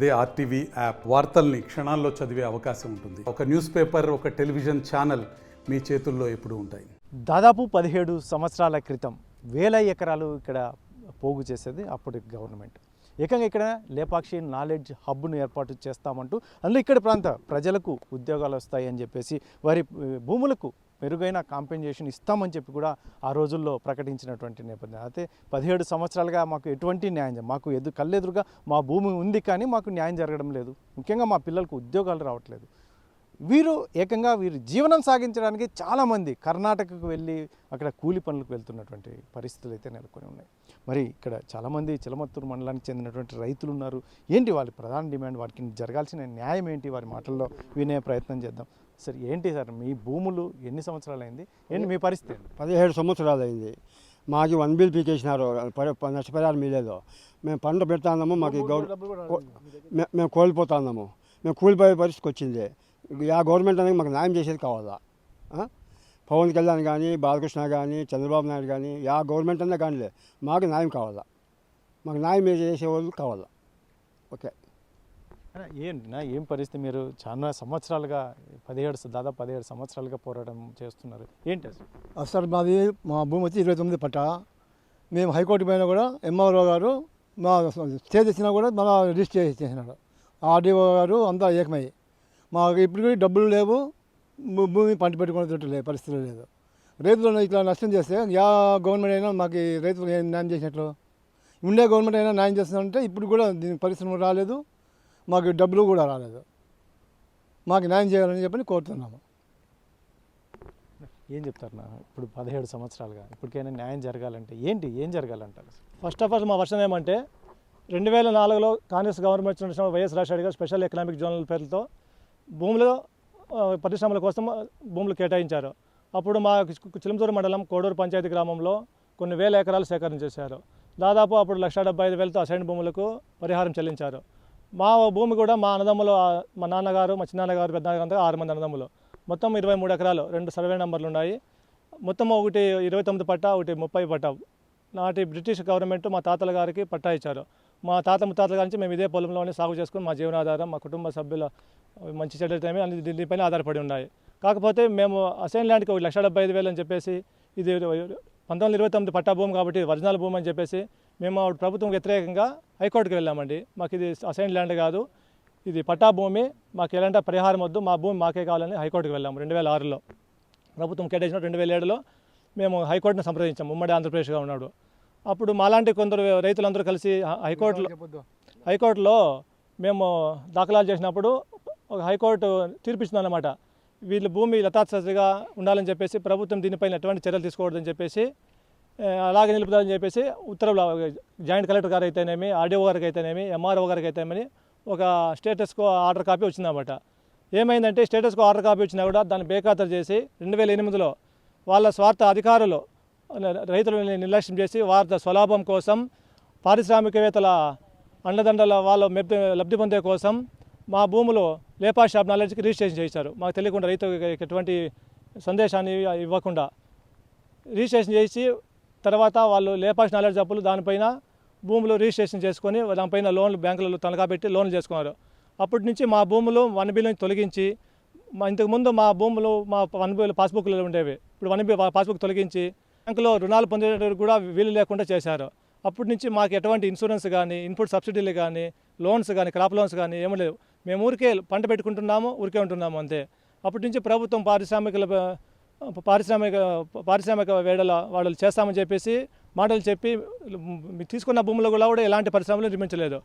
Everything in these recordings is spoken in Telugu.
అదే ఆర్టీవీ యాప్ వార్తల్ని క్షణాల్లో చదివే అవకాశం ఉంటుంది. ఒక న్యూస్ పేపర్, ఒక టెలివిజన్ ఛానల్ మీ చేతుల్లో ఎప్పుడూ ఉంటాయి. దాదాపు 17 సంవత్సరాల క్రితం వేల ఎకరాలు ఇక్కడ పోగు చేసేది అప్పటి గవర్నమెంట్. ఏకంగా ఇక్కడ లేపాక్షి నాలెడ్జ్ హబ్ను ఏర్పాటు చేస్తామంటూ అందులో ఇక్కడ ప్రాంత ప్రజలకు ఉద్యోగాలు వస్తాయని చెప్పేసి వారి భూములకు మెరుగైన కాంపెన్సేషన్ ఇస్తామని చెప్పి కూడా ఆ రోజుల్లో ప్రకటించినటువంటి నేపథ్యం. అయితే 17 సంవత్సరాలుగా మాకు ఎటువంటి న్యాయం, మాకు కళ్ళెదురుగా మా భూమి ఉంది కానీ మాకు న్యాయం జరగడం లేదు. ముఖ్యంగా మా పిల్లలకు ఉద్యోగాలు రావట్లేదు. వీరు జీవనం సాగించడానికి చాలామంది కర్ణాటకకు వెళ్ళి అక్కడ కూలి పనులకు వెళ్తున్నటువంటి పరిస్థితులు అయితే నెలకొని ఉన్నాయి. మరి ఇక్కడ చాలామంది చిలమత్తూరు మండలానికి చెందినటువంటి రైతులు ఉన్నారు. ఏంటి వాళ్ళ ప్రధాన డిమాండ్, వారికి జరగాల్సిన న్యాయం ఏంటి, వారి మాటల్లో వినే ప్రయత్నం చేద్దాం. సార్ ఏంటి సార్, మీ భూములు ఎన్ని సంవత్సరాలు అయింది, ఏంటి మీ పరిస్థితి? 17 సంవత్సరాలు అయింది. మాకు 1 బిల్ పీకేసినారు, నష్టపరిహారం మీలేదు. మేము పంట పెడతాము, మాకు మేము కోల్పోతున్నాము. మేము కూలిపోయే పరిస్థితికి వచ్చింది. గవర్నమెంట్ అనేది మాకు న్యాయం చేసేది కావాలా? పవన్ కళ్యాణ్ కానీ, బాలకృష్ణ కానీ, చంద్రబాబు నాయుడు కానీ, గవర్నమెంట్ అన్నా కానీ మాకు న్యాయం కావాలా, మాకు న్యాయం చేసేవాళ్ళు కావాలా. ఓకే, ఏం పరిస్థితి? మీరు చాలా సంవత్సరాలుగా దాదాపు 17 సంవత్సరాలుగా పోరాటం చేస్తున్నారు. ఏంటి అసలు మా భూమి వచ్చి 29 పట్ట. మేము హైకోర్టు పైన కూడా ఎంఆర్ఓ గారు మా స్టే తెచ్చినా కూడా మళ్ళీ రిజిస్టర్ చేసినాడు. ఆర్డీఓ గారు అంతా ఏకమై మాకు ఇప్పుడు కూడా డబ్బులు లేవు, భూమి పంట పెట్టుకునే పరిస్థితులు లేదు. రైతులను ఇట్లా నష్టం చేస్తే గవర్నమెంట్ అయినా మాకు రైతులు న్యాయం చేసినట్లు, ఉండే గవర్నమెంట్ అయినా న్యాయం చేస్తుందంటే ఇప్పుడు కూడా దీనికి పరిశ్రమ రాలేదు, మాకు డబ్బులు కూడా రాలేదు. మాకు న్యాయం చేయాలని చెప్పని కోరుతున్నాము. ఏం చెప్తారు నా? ఇప్పుడు 17 సంవత్సరాలుగా ఇప్పటికైనా న్యాయం జరగాలంటే ఏం జరగాలంటారు? ఫస్ట్ ఆఫ్ ఆల్ మా వర్షన్ ఏమంటే 2004లో కాంగ్రెస్ గవర్నమెంట్ వచ్చిన వైఎస్ రాజశేఖర్ గారు స్పెషల్ ఎకనామిక్ జోనల్ పేరుతో భూములు పరిశ్రమల కోసం భూములు కేటాయించారు. అప్పుడు మా చిలంతూరు మండలం కోడూరు పంచాయతీ గ్రామంలో కొన్ని వేల ఎకరాలు సేకరణ చేశారు. దాదాపు అప్పుడు 1,75,000తో అసైన్ భూములకు పరిహారం చెల్లించారు. మా భూమి కూడా మా అన్నదమ్ములు, మా నాన్నగారు, మా చిన్నాన్నగారు, పెద్దనాన్నగారు 6 మంది అన్నదమ్ములు, మొత్తం 23 ఎకరాలు, 2 సర్వే నెంబర్లు ఉన్నాయి. మొత్తం ఒకటి 29 పట్టా, ఒకటి 30 పట్టా. నాటి బ్రిటిష్ గవర్నమెంట్ మా తాతల గారికి పట్టా ఇచ్చారు. మా తాత ముత్తాతల గారి నుంచి మేము ఇదే పొలంలోనే సాగు చేసుకుని మా జీవనాధారం, మా కుటుంబ సభ్యుల మంచి చెడ్డలతేమి అన్ని దీనిపైన ఆధారపడి ఉన్నాయి. కాకపోతే మేము అసైన్ ల్యాండ్కి 1,75,000 అని చెప్పేసి, ఇది 1929 పట్టా భూమి కాబట్టి ఒరిజినల్ భూమి అని చెప్పేసి మేము ప్రభుత్వం వ్యతిరేకంగా హైకోర్టుకి వెళ్ళామండి. మాకు ఇది అసైన్ ల్యాండ్ కాదు, ఇది పట్టా భూమి, మాకు ఎలాంటి పరిహారం వద్దు, మా భూమి మాకే కావాలని హైకోర్టుకి వెళ్ళాము. 2006లో ప్రభుత్వం కేటాయించిన 2007లో మేము హైకోర్టును సంప్రదించాము. ఉమ్మడి ఆంధ్రప్రదేశ్గా ఉన్నాడు. అప్పుడు మాలాంటి కొందరు రైతులందరూ కలిసి హైకోర్టులో మేము దాఖలాలు చేసినప్పుడు ఒక హైకోర్టు తీర్పిచ్చిందన్నమాట. వీళ్ళ భూమి యథాతథంగా ఉండాలని చెప్పేసి, ప్రభుత్వం దీనిపైన ఎటువంటి చర్యలు తీసుకోకూడదని చెప్పేసి, అలాగే నిలుపుదాలని చెప్పేసి ఉత్తర్వులు జాయింట్ కలెక్టర్ గారు అయితేనేమి, ఆర్డీఓ గారికి అయితేనేమి, ఎంఆర్ఓ గారికి అయితేనేమి ఒక స్టేటస్కో ఆర్డర్ కాపీ వచ్చిందన్నమాట. ఏమైందంటే స్టేటస్కో ఆర్డర్ కాపీ వచ్చినా కూడా దాన్ని బేఖాతరు చేసి 2008లో వాళ్ళ స్వార్థ అధికారులు రైతులను నిర్లక్ష్యం చేసి వారి స్వలాభం కోసం, పారిశ్రామికవేత్తల అండదండల వాళ్ళ లబ్ధి పొందే కోసం మా భూములు లేపాక్షి షాప్ నాలెడ్జ్కి రిజిస్ట్రేషన్ చేశారు. మాకు తెలియకుండా, రైతుకి ఎటువంటి సందేశాన్ని ఇవ్వకుండా రిజిస్ట్రేషన్ చేసి, తర్వాత వాళ్ళు లేపాక్షి నాలెడ్జ్ అప్పులు దానిపైన భూములు రిజిస్ట్రేషన్ చేసుకొని దానిపైన లోన్లు బ్యాంకులలో తనఖా పెట్టి లోన్లు చేసుకున్నారు. అప్పటి నుంచి మా భూములు 1 బిల్ నుంచి తొలగించి, ఇంతకుముందు మా భూములు మా 1 బిల్ పాస్బుక్లు ఉండేవి, ఇప్పుడు 1 బిల్ పాస్బుక్ తొలగించి బ్యాంకులో రుణాలు పొందేటప్పుడు కూడా వీలు లేకుండా చేశారు. అప్పటి నుంచి మాకు ఎటువంటి ఇన్సూరెన్స్ కానీ, ఇన్పుట్ సబ్సిడీలు కానీ, లోన్స్ కానీ, క్రాప్ లోన్స్ కానీ ఏమీ లేవు. మేము ఊరికే పంట పెట్టుకుంటున్నాము, ఊరికే ఉంటున్నాము అంతే. అప్పటి నుంచి ప్రభుత్వం పారిశ్రామిక వేడల వాళ్ళు చేస్తామని చెప్పేసి మాటలు చెప్పి తీసుకున్న భూములు కూడా ఎలాంటి పరిశ్రమలు నిర్మించలేదు.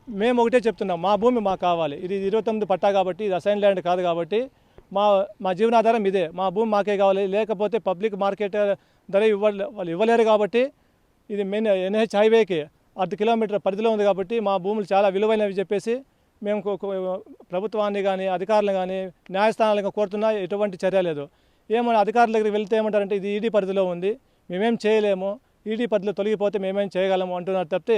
మేము ఒకటే చెప్తున్నాం, మా భూమి మాకు కావాలి. ఇది 29 పట్టా కాబట్టి, ఇది అసైన్ ల్యాండ్ కాదు కాబట్టి మా జీవనాధారం ఇదే, మా భూమి మాకే కావాలి. లేకపోతే పబ్లిక్ మార్కెట్ ధర వాళ్ళు ఇవ్వలేరు కాబట్టి, ఇది మెయిన్ NH హైవేకి 1/2 కిలోమీటర్ పరిధిలో ఉంది కాబట్టి మా భూములు చాలా విలువైనవి చెప్పేసి మేము ప్రభుత్వాన్ని కానీ, అధికారులు కానీ, న్యాయస్థానాలను కోరుతున్నా ఎటువంటి చర్య లేదు. ఏమన్నా అధికారుల దగ్గరికి వెళ్తే ఏమంటారంటే ఇది ఈడీ పరిధిలో ఉంది, మేమేం చేయలేము, ఈడీ పరిధిలో తొలగిపోతే మేమేం చేయగలము అంటున్నారు తప్పితే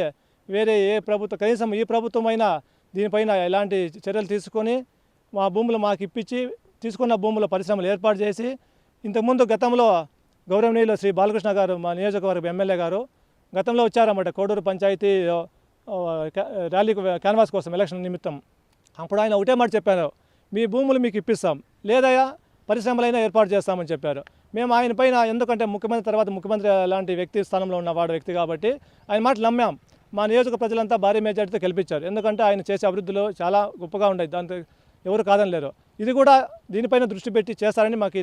వేరే ఏ ప్రభుత్వం, కనీసం ఈ ప్రభుత్వం అయినా దీనిపైన ఎలాంటి చర్యలు తీసుకొని మా భూములు మాకు ఇప్పించి, తీసుకున్న భూముల పరిశ్రమలు ఏర్పాటు చేసి, ఇంతకుముందు గతంలో గౌరవనీయులు శ్రీ బాలకృష్ణ గారు, మా నియోజకవర్గ ఎమ్మెల్యే గారు గతంలో వచ్చారన్నమాట. కోడూరు పంచాయతీ ర్యాలీ క్యాన్వాస్ కోసం ఎలక్షన్ నిమిత్తం. అప్పుడు ఆయన ఒకటే మాట చెప్పారు, మీ భూములు మీకు ఇప్పిస్తాం, లేదయ్యా పరిశ్రమలైనా ఏర్పాటు చేస్తామని చెప్పారు. మేము ఆయన పైన, ఎందుకంటే ముఖ్యమంత్రి తర్వాత ముఖ్యమంత్రి లాంటి వ్యక్తి స్థానంలో ఉన్న వాడు వ్యక్తి కాబట్టి ఆయన మాటలు నమ్మాం. మా నియోజక ప్రజలంతా భారీ మెజార్టీతో గెలిపించారు. ఎందుకంటే ఆయన చేసే అభివృద్ధిలో చాలా గొప్పగా ఉండేది, దాంతో ఎవరు కాదనలేరు. ఇది కూడా దీనిపైన దృష్టి పెట్టి చేస్తారని మాకు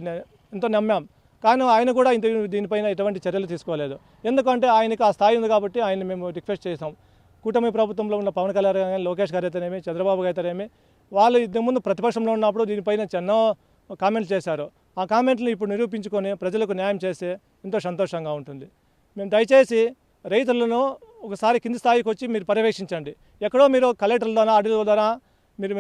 ఎంతో నమ్మాం. కానీ ఆయన కూడా దీనిపైన ఎటువంటి చర్యలు తీసుకోలేదు. ఎందుకంటే ఆయనకి ఆ స్థాయి ఉంది కాబట్టి ఆయన మేము రిక్వెస్ట్ చేసాం. కూటమి ప్రభుత్వంలో ఉన్న పవన్ కళ్యాణ్ గారు, లోకేష్ గారు అయితేనేమి, చంద్రబాబు గారు అయితేనేమి, వాళ్ళు ఇంతకుముందు ప్రతిపక్షంలో ఉన్నప్పుడు దీనిపైన ఎన్నో కామెంట్లు చేశారు. ఆ కామెంట్లు ఇప్పుడు నిరూపించుకొని ప్రజలకు న్యాయం చేస్తే ఎంతో సంతోషంగా ఉంటుంది. మేము దయచేసి రైతులను ఒకసారి కింది స్థాయికి వచ్చి మీరు పర్యవేక్షించండి. ఎక్కడో మీరు కలెక్టర్ల ద్వారా, ఆర్డీఓ ద్వారా మీరు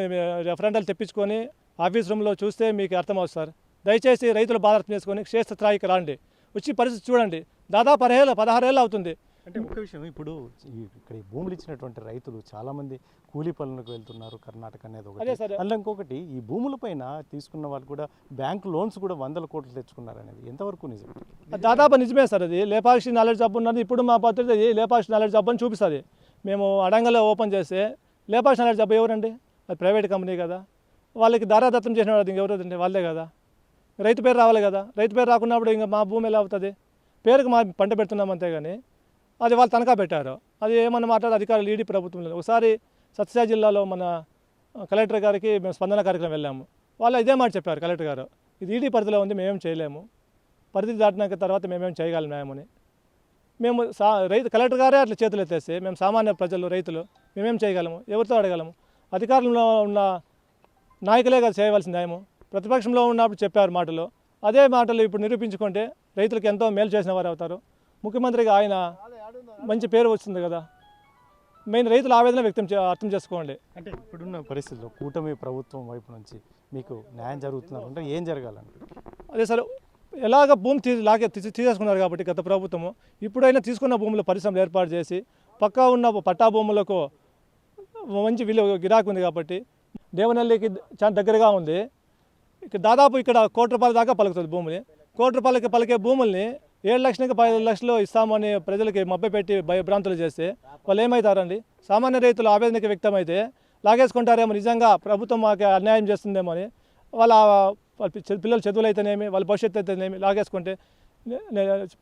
రెఫరెండాలు తెప్పించుకొని ఆఫీస్ రూమ్లో చూస్తే మీకు అర్థమవుతుంది సార్. దయచేసి రైతులు బాధ అర్థం చేసుకొని క్షేత్రస్థాయికి రండి, వచ్చి పరిస్థితి చూడండి. దాదాపు 16 ఏళ్ళు అవుతుంది. అంటే ఒక విషయం, ఇప్పుడు ఇక్కడ ఈ భూములు ఇచ్చినటువంటి రైతులు చాలామంది కూలీ పనులకు వెళ్తున్నారు కర్ణాటక అనేది అదే ఒకటి. సరే. అందులో ఇంకొకటి, ఈ భూములపైన తీసుకున్న వాళ్ళు కూడా బ్యాంక్ లోన్స్ కూడా 100 కోట్లు తెచ్చుకున్నారు అనేది ఎంతవరకు నిజం? దాదాపు నిజమే సార్. అది లేపాక్షి నాలెడ్జ్ హబ్ ఉన్నది. ఇప్పుడు మా పద్ధతి లేపాక్షి నాలెడ్జ్ హబ్ అని చూపిస్తుంది. మేము అడంగల్లో ఓపెన్ చేస్తే లేపాక్షి నాలెడ్జ్ హబ్ ఎవరండి? అది ప్రైవేట్ కంపెనీ కదా. వాళ్ళకి దారాదత్తం చేసిన వాళ్ళు ఇంకెవరండి? వాళ్ళే కదా. రైతు పేరు రావాలి కదా. రైతు పేరు రాకున్నప్పుడు ఇంకా మా భూమి ఎలా అవుతుంది? పేరుకి మా పంట పెడుతున్నాం అంతే కానీ అది వాళ్ళు తనఖా పెట్టారు. అది ఏమన్నా మాట్లాడే అధికారులు ఈడీ ప్రభుత్వం లేదు. ఒకసారి సత్యసాయి జిల్లాలో మన కలెక్టర్ గారికి మేము స్పందన కార్యక్రమం వెళ్ళాము. వాళ్ళు ఇదే మాట చెప్పారు కలెక్టర్ గారు, ఇది ఈడీ పరిధిలో ఉంది, మేమేం చేయలేము, పరిధి దాటినాక తర్వాత మేమేం చేయగలమేమని. మేము కలెక్టర్ గారే అట్లా చేతులు ఎత్తేస్తే మేము సామాన్య ప్రజలు, రైతులు మేమేం చేయగలము? ఎవరితో అడగలము? అధికారంలో ఉన్న నాయకులే కదా చేయవలసిన న్యాయము. ప్రతిపక్షంలో ఉన్నప్పుడు చెప్పారు మాటలు, అదే మాటలు ఇప్పుడు నిరూపించుకుంటే రైతులకు ఎంతో మేలు చేసిన వారు అవుతారు. ముఖ్యమంత్రిగా ఆయన మంచి పేరు వస్తుంది కదా. మెయిన్ రైతుల ఆవేదన అర్థం చేసుకోండి. అంటే ఇప్పుడున్న పరిస్థితుల్లో కూటమి ప్రభుత్వం వైపు నుంచి మీకు న్యాయం జరుగుతున్నారు అంటే ఏం జరగాలంటే? అదే సార్, ఎలాగ భూమి తీసేసుకున్నారు కాబట్టి గత ప్రభుత్వము, ఇప్పుడైనా తీసుకున్న భూములు పరిశ్రమలు ఏర్పాటు చేసి పక్కా ఉన్న పట్టా భూములకు మంచి విలువ గిరాకీ ఉంది కాబట్టి, దేవనల్లికి చాలా దగ్గరగా ఉంది. దాదాపు ఇక్కడ 1 కోటి రూపాయల దాకా పలుకుతుంది భూమిని. 1 కోటి రూపాయలకి పలికే భూముల్ని 7 లక్షలకి 10 లక్షలు ఇస్తామని ప్రజలకి మభ్యపెట్టి భయభ్రాంతులు చేస్తే వాళ్ళు ఏమవుతారండి? సామాన్య రైతులు ఆవేదనకి వ్యక్తమైతే లాగేసుకుంటారేమో, నిజంగా ప్రభుత్వం మాకు అన్యాయం చేస్తుందేమో అని. వాళ్ళ పిల్లల చదువులు అయితేనేమి, వాళ్ళ భవిష్యత్తు అయితేనేమి లాగేసుకుంటే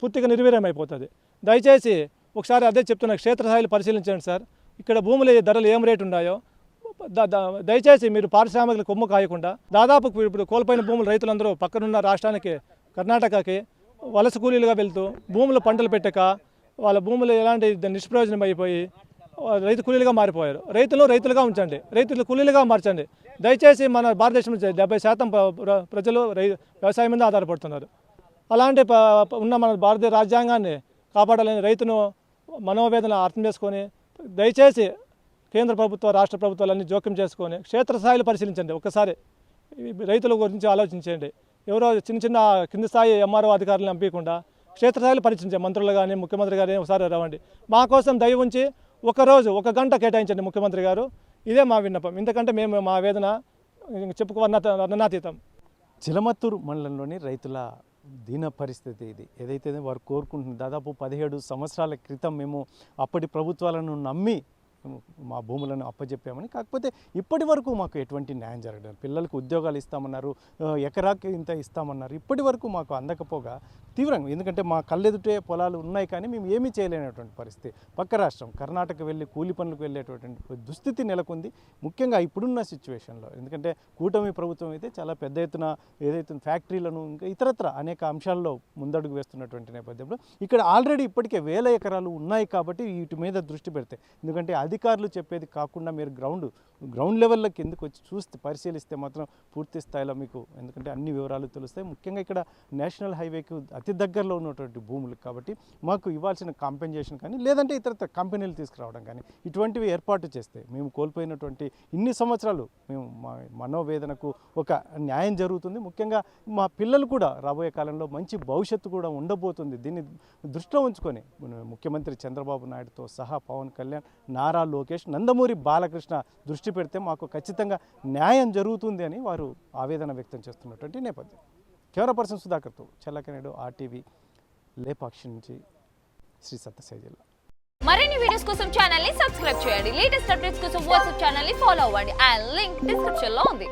పూర్తిగా నిర్వీర్యం అయిపోతుంది. దయచేసి ఒకసారి అదే చెప్తున్నా, క్షేత్రస్థాయిలో పరిశీలించండి సార్. ఇక్కడ భూముల ధరలు ఏం రేటు ఉన్నాయో దయచేసి మీరు పారిశ్రామికలు కొమ్ము కాయకుండా, దాదాపు ఇప్పుడు కోల్పోయిన భూములు రైతులందరూ పక్కనున్న రాష్ట్రానికి, కర్ణాటకకి వలస కూలీలుగా వెళ్తూ భూములు పంటలు పెట్టక వాళ్ళ భూములు ఎలాంటి నిష్ప్రయోజనం అయిపోయి రైతు కూలీలుగా మారిపోయారు. రైతులుగా ఉంచండి, రైతులు కూలీలుగా మార్చండి. దయచేసి మన భారతదేశంలో 70% ప్రజలు వ్యవసాయం మీద ఆధారపడుతున్నారు. అలాంటి ఉన్న మన భారతీయ రాజ్యాంగాన్ని కాపాడాలని రైతును మనోవేదన అర్థం చేసుకొని దయచేసి కేంద్ర ప్రభుత్వ, రాష్ట్ర ప్రభుత్వాలన్నీ జోక్యం చేసుకొని క్షేత్రస్థాయిలో పరిశీలించండి. ఒక్కసారి రైతుల గురించి ఆలోచించండి. ఎవరో చిన్న కింది స్థాయి ఎంఆర్ఓ అధికారులను పంపించకుండా క్షేత్రస్థాయిలో పరిశీలించే మంత్రులు కానీ, ముఖ్యమంత్రి గారు ఒకసారి రావండి. మా కోసం దయ ఉంచి 1 గంట కేటాయించండి ముఖ్యమంత్రి గారు. ఇదే మా విన్నపం. ఎందుకంటే మేము మా వేదన వర్ణనాతీతం. చిలమత్తూరు మండలంలోని రైతుల దీన పరిస్థితి ఇది. ఏదైతే వారు కోరుకుంటుంది, దాదాపు 17 సంవత్సరాల క్రితం మేము అప్పటి ప్రభుత్వాలను నమ్మి మా భూములను అప్పచెప్పామని. కాకపోతే ఇప్పటి వరకు మాకు ఎటువంటి న్యాయం జరగలేదు. పిల్లలకు ఉద్యోగాలు ఇస్తామన్నారు, ఎకరాకి ఇంత ఇస్తామన్నారు. ఇప్పటి వరకు మాకు అందకపోగా తీవ్రంగా, ఎందుకంటే మా కళ్ళెదుటే పొలాలు ఉన్నాయి కానీ మేము ఏమీ చేయలేనటువంటి పరిస్థితి. పక్క రాష్ట్రం కర్ణాటక వెళ్ళి కూలి పనులకు వెళ్ళేటటువంటి దుస్థితి నెలకొంది. ముఖ్యంగా ఇప్పుడున్న సిచ్యువేషన్లో, ఎందుకంటే కూటమి ప్రభుత్వం అయితే చాలా పెద్ద ఎత్తున ఏదైతే ఫ్యాక్టరీలను ఇంకా ఇతరత్ర అనేక అంశాల్లో ముందడుగు వేస్తున్నటువంటి నేపథ్యంలో ఇక్కడ ఆల్రెడీ ఇప్పటికే 1000 ఎకరాలు ఉన్నాయి కాబట్టి వీటి మీద దృష్టి పెడితే, ఎందుకంటే అధికారులు చెప్పేది కాకుండా మీరు గ్రౌండ్ లెవెల్లోకి ఎందుకు వచ్చి చూస్తే పరిశీలిస్తే మాత్రం పూర్తి స్థాయిలో మీకు, ఎందుకంటే అన్ని వివరాలు తెలుస్తాయి. ముఖ్యంగా ఇక్కడ నేషనల్ హైవేకి అతి దగ్గరలో ఉన్నటువంటి భూములు కాబట్టి మాకు ఇవ్వాల్సిన కాంపెన్సేషన్ కానీ, లేదంటే ఇతర కంపెనీలు తీసుకురావడం కానీ ఇటువంటివి ఏర్పాటు చేస్తే మేము కోల్పోయినటువంటి ఇన్ని సంవత్సరాలు మేము మా మనోవేదనకు ఒక న్యాయం జరుగుతుంది. ముఖ్యంగా మా పిల్లలు కూడా రాబోయే కాలంలో మంచి భవిష్యత్తు కూడా ఉండబోతుంది. దీన్ని దృష్టిలో ఉంచుకొని ముఖ్యమంత్రి చంద్రబాబు నాయుడుతో సహా పవన్ కళ్యాణ్, నారా లోకేష్, నందమూరి బాలకృష్ణ దృష్టి పెడితే మాకు ఖచ్చితంగా న్యాయం జరుగుతుంది అని వారు ఆవేదన వ్యక్తం చేస్తున్నటువంటి నేపథ్యం. కెమెరా పర్సన్ సుధాకర్తో చెల్లకనేడు RTV, లేపాక్షి నుంచి శ్రీ సత్యసాయి జిల్లా. మరిన్ని వీడియోస్ కోసం ఛానల్ ని సబ్స్క్రైబ్ చేయండి. లేటెస్ట్ అప్డేట్స్ కోసం వాట్సాప్ ఛానల్ ని ఫాలో అవ్వండి. ఆ లింక్ డిస్క్రిప్షన్ లో ఉంది.